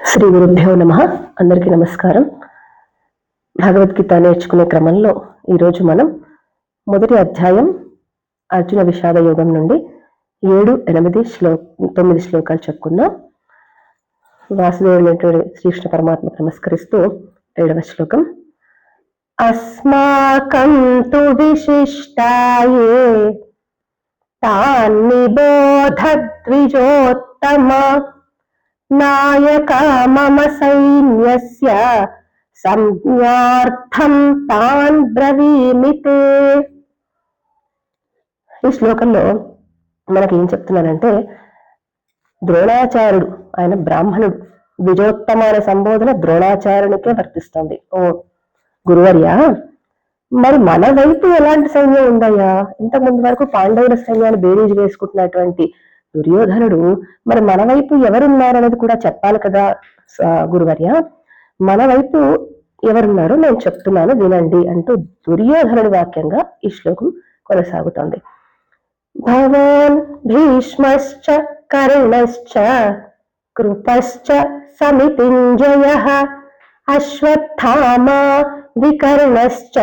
శ్రీ గురుభ్యో నమః. అందరికీ నమస్కారం. భగవద్గీత నేర్చుకునే క్రమంలో ఈరోజు మనం మొదటి అధ్యాయం అర్జున విషాద యోగం నుండి 7, 8, 9 శ్లోకాలు చెప్పుకుందాం. వాసుదేవుడు శ్రీకృష్ణ పరమాత్మకు నమస్కరిస్తూ 7వ శ్లోకం. అస్మాకం తు విశిష్టాయే తాన్ నిబోధ ద్విజోత్తమ నాయక మమ సైన్యస్య సంజ్ఞార్థం తాన్ బ్రవీమితే. ఈ శ్లోకంలో మనకి ఏం చెప్తున్నానంటే, ద్రోణాచార్యుడు ఆయన బ్రాహ్మణుడు, ద్విజోత్తమ అనే సంబోధన ద్రోణాచార్యునికే వర్తిస్తుంది. ఓ గురువర్య, మరి మన వైపు ఎలాంటి సైన్యం ఉందయ్యా? ఇంతకుముందు వరకు పాండవుల సైన్యాన్ని బేరీజు వేసుకుంటున్నటువంటి దుర్యోధనుడు మరి మన వైపు ఎవరున్నారనేది కూడా చెప్పాలి కదా గురువర్య. మన వైపు ఎవరున్నారో నేను చెప్తున్నాను వినండి అంటూ దుర్యోధనుడి వాక్యంగా ఈ శ్లోకం కొనసాగుతోంది. భవాన్ భీష్మశ్చ కర్ణశ్చ కృపశ్చ సమితింజయః అశ్వత్థామా వికర్ణశ్చ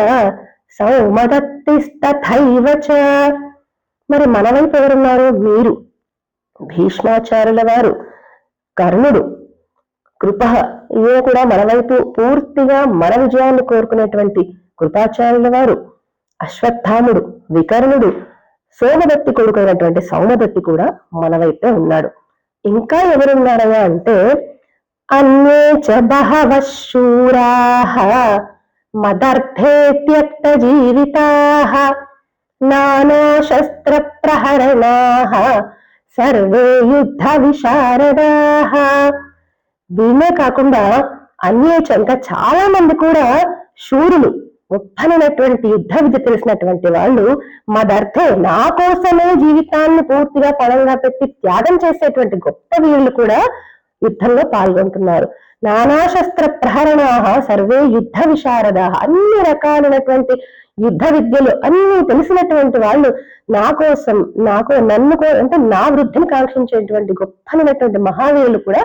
సౌమదత్తిస్తథైవ చ. మరి మన వైపు ఎవరున్నారు? మీరు, భీష్మాచార్యుల వారు, కర్ణుడు, కృప, ఈయన కూడా మన వైపు పూర్తిగా మన విజయాన్ని కోరుకునేటువంటి కృపాచార్యుల వారు, అశ్వత్థాముడు, వికర్ణుడు, సోమదత్తి కొడుకుైనటువంటి సౌమదత్తి కూడా మన వైపే ఉన్నాడు. ఇంకా ఎవరున్నారయ్యా అంటే, అన్యే చ బహవః శూరాః మదర్థే త్యక్త జీవితాః నానా శస్త్ర ప్రహరణాః సర్వే యుద్ధ విశారదాః. దీనే కాకుండా అన్యేచంత చాలా మంది కూడా శూరులు, ఉత్తమైనటువంటి యుద్ధ విద్య తెలిసినటువంటి వాళ్ళు, మదర్థే నా కోసమే జీవితాన్ని పూర్తిగా పణంగా పెట్టి త్యాగం చేసేటువంటి గొప్ప వీరులు కూడా యుద్ధంలో పాల్గొంటున్నారు. నానా శస్త్ర ప్రహరణాః సర్వే యుద్ధ విశారదాః. అన్ని రకాలైనటువంటి యుద్ధ విద్యలు అన్ని తెలిసినటువంటి వాళ్ళు నా కోసం, నన్ను అంటే నా వృద్ధిని కాంక్షించేటువంటి గొప్పనటువంటి మహావీరులు కూడా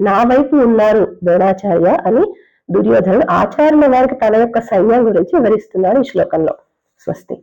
నా వైపు ఉన్నారు ద్రోణాచార్య అని దుర్యోధనుడు ఆచార్యుల వారికి తన యొక్క సైన్యం గురించి వివరిస్తున్నాడు ఈ శ్లోకంలో. స్వస్తి.